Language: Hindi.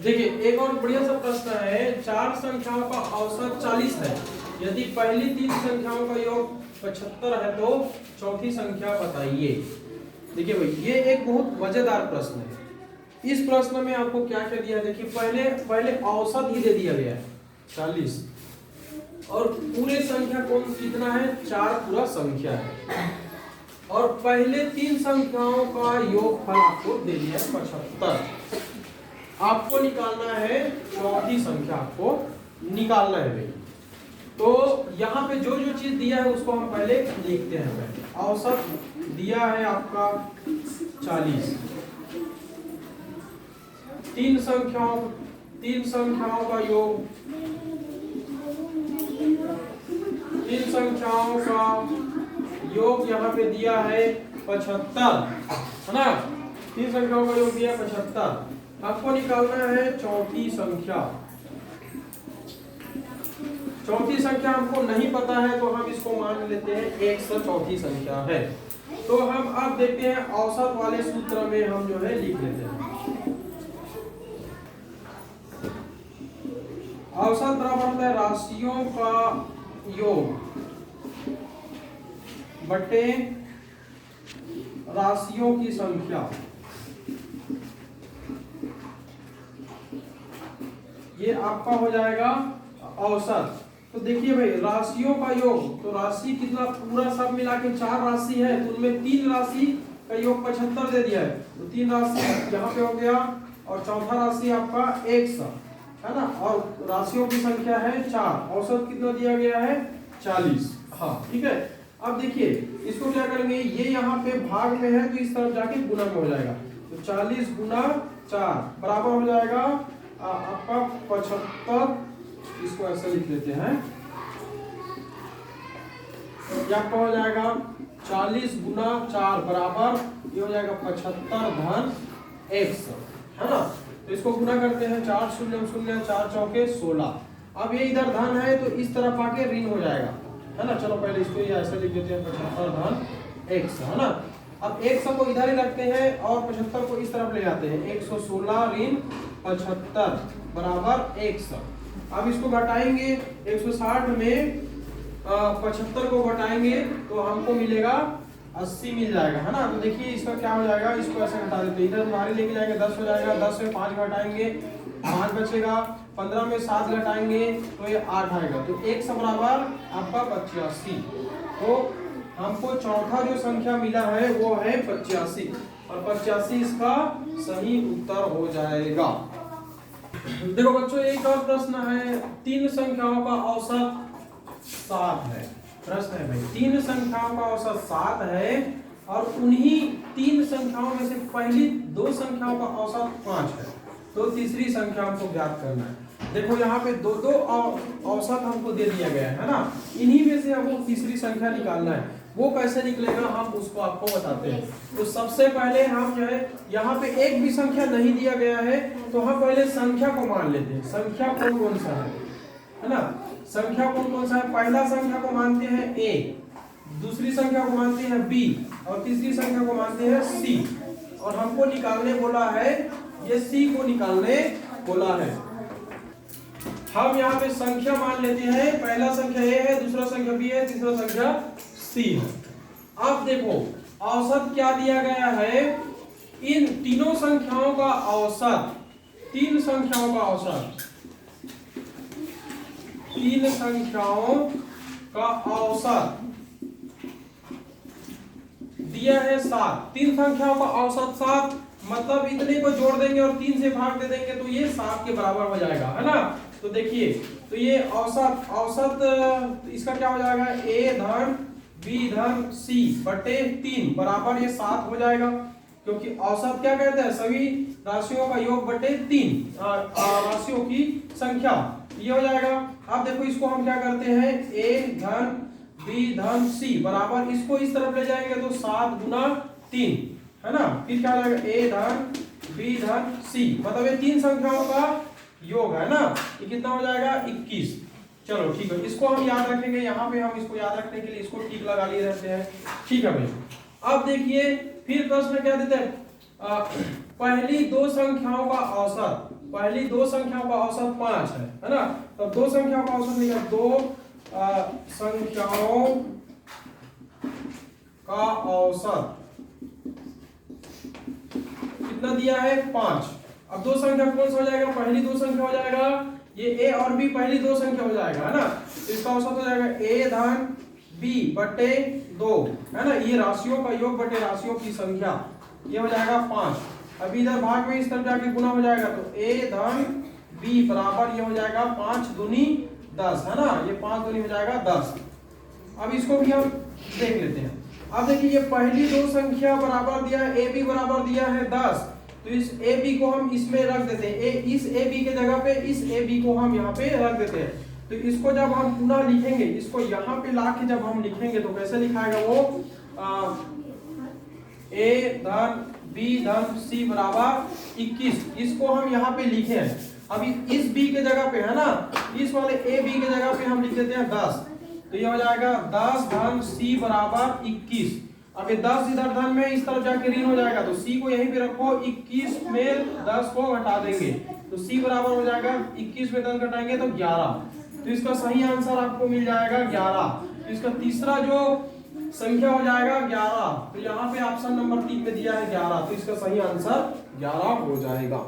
देखिए एक और बढ़िया सा प्रश्न है, चार संख्याओं का औसत 40 है, यदि पहली तीन संख्याओं का योग 75 है तो चौथी संख्या बताइए। देखिए भाई ये एक बहुत मजेदार प्रश्न है। इस प्रश्न में आपको क्या क्या दिया है, देखिए पहले औसत ही दे दिया गया है 40 और पूरे संख्या कौन कितना है, चार पूरा संख्या है और पहले तीन संख्याओं का योगफल आपको दे दिया है 75। आपको निकालना है चौथी संख्या, आपको निकालना है भाई। तो यहाँ पे जो जो चीज दिया है उसको हम पहले लिखते हैं। पहले औसत दिया है आपका 40, तीन संख्याओं का योग, तीन संख्याओं का योग यहाँ पे दिया है 75, है ना। तीन संख्याओं का योग दिया 75। आपको निकालना है चौथी संख्या। चौथी संख्या हमको नहीं पता है तो हम इसको मान लेते हैं 100 चौथी संख्या है। तो हम अब देखते हैं औसत वाले सूत्र में हम जो है लिख लेते हैं। औसत बराबर होता है राशियों का योग बटे राशियों की संख्या। ये आपका हो जाएगा औसत। तो देखिए भाई राशियों का योग, तो राशि कितना पूरा सब मिला के चार राशि है तो उनमें तीन राशि का योग 75 दे दिया है, तो तीन राशि यहाँ पे हो गया और चौथा राशि आपका 100, है ना। और राशियों की संख्या है चार, औसत कितना दिया गया है 40। हाँ ठीक है। अब देखिए इसको क्या करेंगे, ये यहाँ पे भाग में है तो इस तरफ जाके गुना में हो जाएगा, तो 40 गुना 4 बराबर हो जाएगा आपका 75। इसको ऐसे लिख लेते हैं, ये आपका हो जाएगा 40 गुना 4 बराबर ये हो जाएगा 75 धन 100, है ना। तो इसको गुना करते हैं, 4 शून्य शून्य 4 चौके 16। अब ये इधर धन है तो इस तरफ आके ऋण हो जाएगा, है ना। चलो पहले इसको ये ऐसे लिख देते हैं 75 धन 100, है ना। अब 100 को इधर ही रखते हैं और 75 को इस तरफ ले जाते हैं, 116 ऋण 75 बराबर 100। अब इसको घटाएंगे, 160 में 75 को घटाएंगे तो हमको मिलेगा 80 मिल जाएगा, है ना। तो देखिए इसका क्या हो जाएगा, इसको ऐसे घटा देते हैं, इधर बाहर लेके जाएंगे 10 हो जाएगा, 10 में 5 घटाएंगे 5 बचेगा, 15 में 7 घटाएंगे तो ये 8 आएगा, तो 100 बराबर आपका 85। तो हमको चौथा जो संख्या मिला है वो है 85 और 85 इसका सही उत्तर हो जाएगा। देखो बच्चों एक और प्रश्न है, तीन संख्याओं का औसत 7 है। प्रश्न है भाई तीन संख्याओं का औसत 7 है और उन्हीं तीन संख्याओं में से पहली दो संख्याओं का औसत 5 है, तो तीसरी संख्या हमको ज्ञात करना है। देखो यहाँ पे दो औसत हमको दे दिया गया है ना, इन्हीं में से हमको तीसरी संख्या निकालना है। वो कैसे निकलेगा हम उसको आपको बताते हैं। तो सबसे पहले हम जो है यहाँ पे एक भी संख्या नहीं दिया गया है तो हम पहले संख्या को मान लेते हैं। संख्या कौन कौन सा है ना। संख्या कौन कौन सा है, पहला संख्या को मानते हैं a, दूसरी संख्या को मानते हैं b और तीसरी संख्या को मानते हैं c। और हमको निकालने बोला है, ये c को निकालने बोला है। हम यहाँ पे संख्या मान लेते हैं, पहला संख्या a है, दूसरा संख्या b है, तीसरा संख्या c है। अब देखो औसत क्या दिया गया है, इन तीनों संख्याओं का औसत, तीन संख्याओं का औसत, तीन संख्याओं का औसत दिया है 7। तीन संख्याओं का औसत 7, मतलब इतने को जोड़ देंगे और 3 से भाग दे देंगे तो ये 7 के बराबर हो जाएगा, है ना। तो देखिए तो ये औसत इसका क्या हो जाएगा, a धन b धन c बटे 3 बराबर ये 7 हो जाएगा, क्योंकि औसत क्या कहते हैं, सभी राशियों का योग बटे 3 राशियों की संख्या, ये हो जाएगा। अब देखो इसको हम क्या करते हैं, a धन b धन c बराबर इसको इस तरफ ले जाएंगे तो 7 गुना 3, है ना। फिर क्या हो जाएगा a धन b धन c, मतलब ये तीन संख्याओं का योग है ना, ये कितना हो जाएगा 21। चलो ठीक है, इसको हम याद रखेंगे, यहाँ पे हम इसको याद रखने के लिए इसको ठीक लगा लिए रहते हैं। ठीक है भाई, अब देखिए फिर प्रश्न क्या देते हैं, पहली दो संख्याओं का औसत, पहली दो संख्याओं का औसत 5 है ना। तो दो संख्याओं का औसत निकाल, दो संख्याओं का औसत कितना दिया है 5। अब दो संख्या कौन सा हो जाएगा, पहली दो संख्या हो जाएगा, ये a और b पहली दो संख्या हो जाएगा है ना। तो इसका औसत हो जाएगा a धन b बटे 2 है ना, ये राशियों का योग बटे राशियों की संख्या, ये हो जाएगा 5। अब इधर भाग में इस तरफ जाके गुना हो जाएगा, तो a धन b बराबर ये हो जाएगा 5 दूनी 10 है ना, ये 5 दूनी हो जाएगा 10। अब इसको भी हम देख लेते हैं। अब देखिए ये पहली दो संख्या बराबर दिया है, ए बी बराबर दिया है 10, तो इस ए बी को हम इसमें रख देते हैं, इस ए बी के जगह पे इस ए बी को हम यहाँ पे रख देते हैं। तो इसको जब हम पुनः लिखेंगे, इसको यहाँ पे ला के जब हम लिखेंगे तो कैसे लिखाएगा वो, ए धन बी धन सी बराबर 21, इसको हम यहाँ पे लिखे हैं। अभी इस बी के जगह पे है ना, इस वाले ए बी के जगह पे हम लिख देते हैं 10, तो ये हो जाएगा 10 धन सी बराबर 21। अब ये 10 इधर धन में इस तरफ जाके ऋण हो जाएगा, तो सी को यहीं पे रखो, 21 में 10 को घटा देंगे तो सी बराबर हो जाएगा 21 में 10 घटाएंगे तो 11। तो इसका सही आंसर आपको मिल जाएगा 11। तो इसका तीसरा जो संख्या हो जाएगा 11। तो यहाँ पे ऑप्शन नंबर 3 में दिया है 11, तो इसका सही आंसर 11 हो जाएगा।